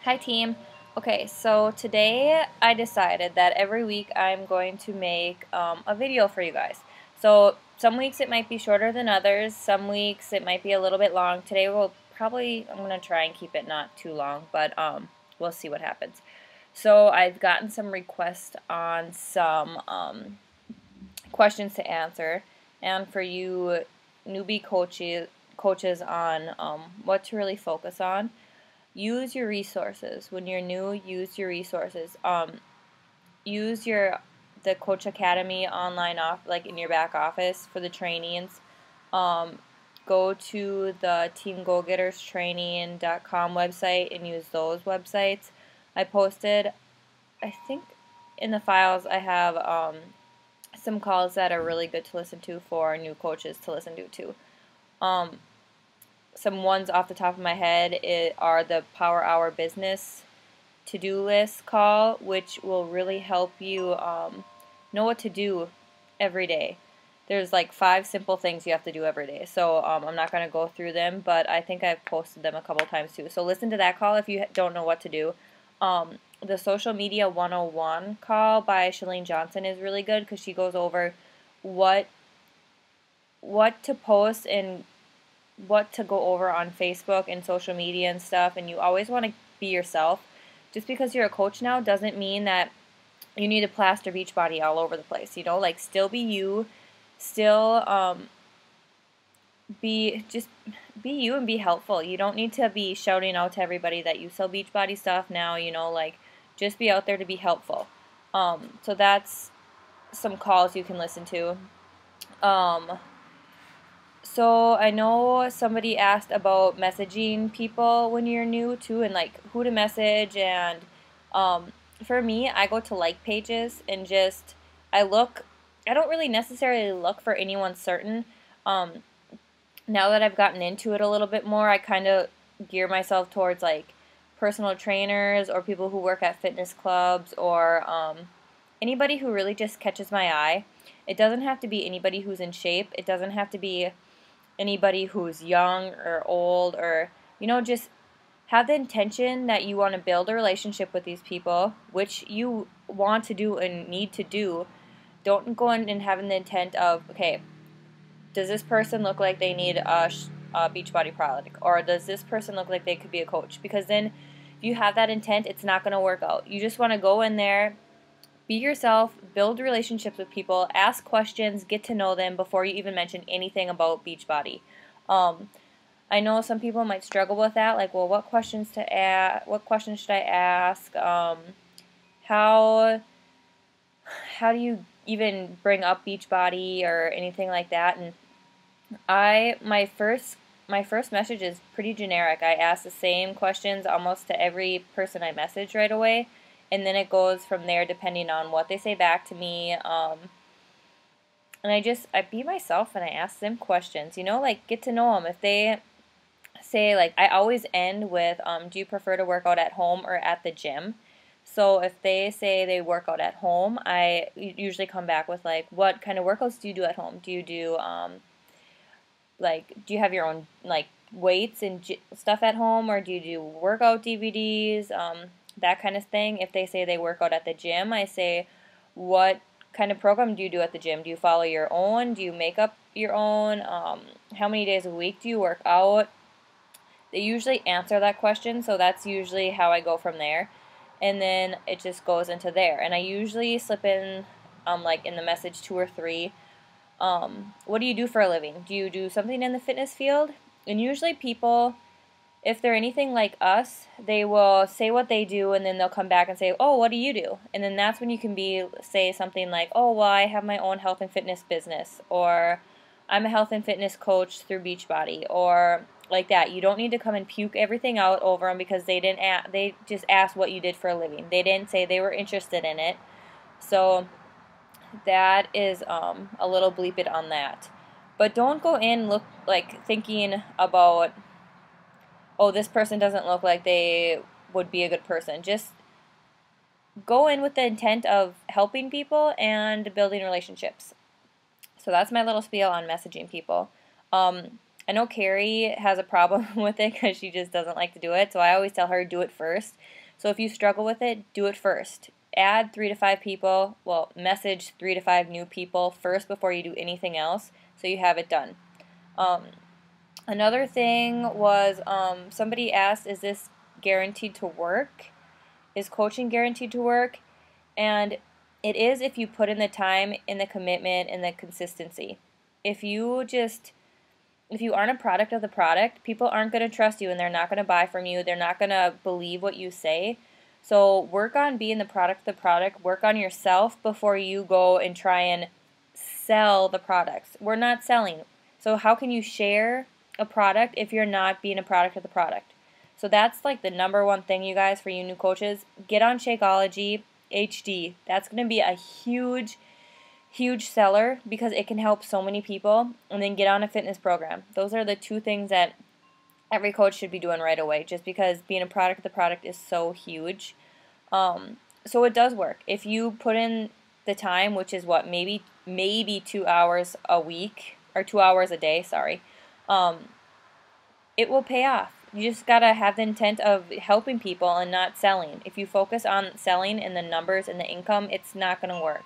Hi team. Okay, so today I decided that every week I'm going to make a video for you guys. So some weeks it might be shorter than others, some weeks it might be a little bit long. Today I'm going to try and keep it not too long, but we'll see what happens. So I've gotten some requests on some questions to answer, and for you newbie coaches on what to really focus on. Use your resources. When you're new, use your resources. Use the Coach Academy online like in your back office for the trainings. Go to the teamgogetterstraining.com website and use those websites. I posted, I think in the files I have some calls that are really good to listen to for new coaches to listen to too. Some ones off the top of my head are the Power Hour Business to-do list call, which will really help you know what to do every day. There's like 5 simple things you have to do every day. So I'm not going to go through them, but I think I've posted them a couple times too. So listen to that call if you don't know what to do. The Social Media 101 call by Shalene Johnson is really good because she goes over what to post and what to go over on Facebook and social media and stuff, and you always want to be yourself. Just because you're a coach now doesn't mean that you need to plaster Beachbody all over the place, you know, like still be you, still be you and be helpful. You don't need to be shouting out to everybody that you sell Beachbody stuff now, you know, like just be out there to be helpful. So that's some calls you can listen to. So I know somebody asked about messaging people when you're new too, and like who to message. And for me, I go to like pages and just I don't really necessarily look for anyone certain. Now that I've gotten into it a little bit more, I kind of gear myself towards like personal trainers or people who work at fitness clubs or anybody who really just catches my eye. It doesn't have to be anybody who's in shape. It doesn't have to be anybody who's young or old, or you know, just have the intention that you want to build a relationship with these people, which you want to do and need to do. Don't go in and having the intent of, okay, does this person look like they need a Beachbody product, or does this person look like they could be a coach? Because then if you have that intent, it's not going to work out. You just want to go in there, be yourself, build relationships with people, ask questions, get to know them before you even mention anything about Beachbody. I know some people might struggle with that, like, well, what questions to ask? What questions should I ask? How do you even bring up Beachbody or anything like that? And my first message is pretty generic. I ask the same questions almost to every person I message right away. And then it goes from there depending on what they say back to me. And I be myself and I ask them questions, you know, like get to know them. If they say, like, I always end with, do you prefer to work out at home or at the gym? So if they say they work out at home, I usually come back with, like, what kind of workouts do you do at home? Do you do, do you have your own, like, weights and stuff at home, or do you do workout DVDs? That kind of thing. If they say they work out at the gym, I say, what kind of program do you do at the gym? Do you follow your own? Do you make up your own? How many days a week do you work out? They usually answer that question, so that's usually how I go from there. And then it just goes into there. And I usually slip in, like in the message 2 or 3, what do you do for a living? Do you do something in the fitness field? And usually people, if they're anything like us, they will say what they do and then they'll come back and say, oh, what do you do? And then that's when you can say something like, oh, well, I have my own health and fitness business, or I'm a health and fitness coach through Beachbody, or like that. You don't need to come and puke everything out over them because they just asked what you did for a living. They didn't say they were interested in it. So that is a little bleep it on that. But don't go in thinking about, oh, this person doesn't look like they would be a good person. Just go in with the intent of helping people and building relationships. So that's my little spiel on messaging people. I know Carrie has a problem with it because she just doesn't like to do it, so I always tell her do it first. So if you struggle with it, do it first. Add 3 to 5 people, well, message 3 to 5 new people first before you do anything else, so you have it done. Another thing was somebody asked, is this guaranteed to work? Is coaching guaranteed to work? And it is if you put in the time, in the commitment, and the consistency. If you aren't a product of the product, people aren't going to trust you and they're not going to buy from you. They're not going to believe what you say. So work on being the product of the product. Work on yourself before you go and try and sell the products. We're not selling. So how can you share a product if you're not being a product of the product? So that's like the number one thing, you guys, for you new coaches. Get on Shakeology HD. That's going to be a huge seller because it can help so many people. And then get on a fitness program. Those are the 2 things that every coach should be doing right away, just because being a product of the product is so huge. So it does work. If you put in the time, which is what, maybe 2 hours a week, or 2 hours a day, sorry, it will pay off. You just got to have the intent of helping people and not selling. If you focus on selling and the numbers and the income, it's not going to work.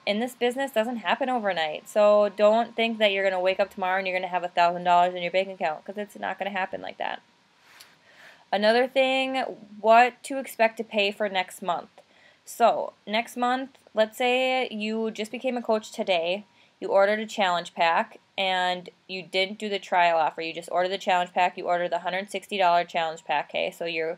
And this business doesn't happen overnight. So don't think that you're going to wake up tomorrow and you're going to have $1,000 in your bank account, because it's not going to happen like that. Another thing, what to expect to pay for next month. So next month, let's say you just became a coach today. You ordered a challenge pack and you didn't do the trial offer. You just ordered the challenge pack. You ordered the $160 challenge pack. Okay, so your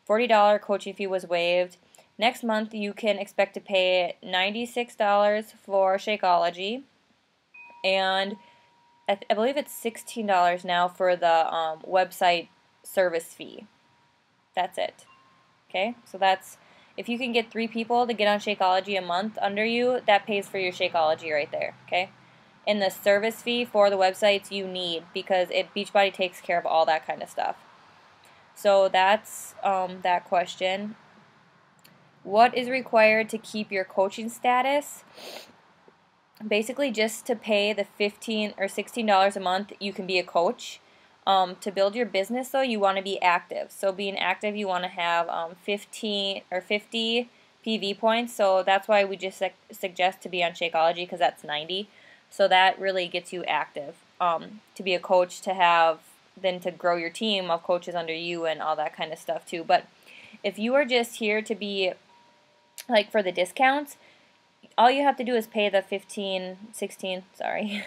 $40 coaching fee was waived. Next month, you can expect to pay $96 for Shakeology, and I believe it's $16 now for the website service fee. That's it. Okay, so that's, if you can get 3 people to get on Shakeology a month under you, that pays for your Shakeology right there. Okay, and the service fee for the websites you need, because Beachbody takes care of all that kind of stuff. So that's that question. What is required to keep your coaching status? Basically, just to pay the $15 or $16 a month, you can be a coach. To build your business, though, you want to be active. So being active, you want to have 50 PV points. So that's why we just suggest to be on Shakeology, because that's 90. So that really gets you active. To be a coach, then to grow your team of coaches under you and all that kind of stuff too. But if you are just here to be like for the discounts, all you have to do is pay the $16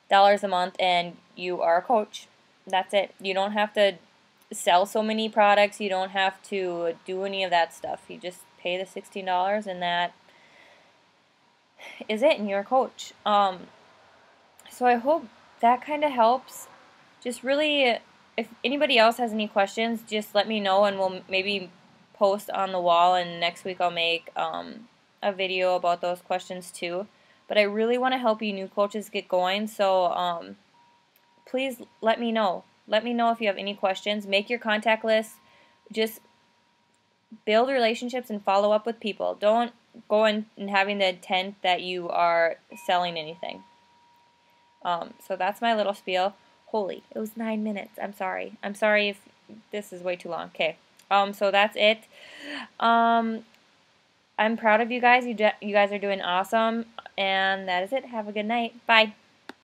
dollars a month and you are a coach. That's it. You don't have to sell so many products. You don't have to do any of that stuff. You just pay the $16 and that is it, and you're a coach. So I hope that kind of helps. Just really, if anybody else has any questions, just let me know and we'll maybe post on the wall, and next week I'll make a video about those questions too. But I really want to help you new coaches get going, so please let me know. Let me know if you have any questions. Make your contact list. Just build relationships and follow up with people. Don't go in and having the intent that you are selling anything. So that's my little spiel. Holy, it was 9 minutes. I'm sorry. I'm sorry if this is way too long. Okay. So that's it. I'm proud of you guys. You guys are doing awesome. And that is it. Have a good night. Bye.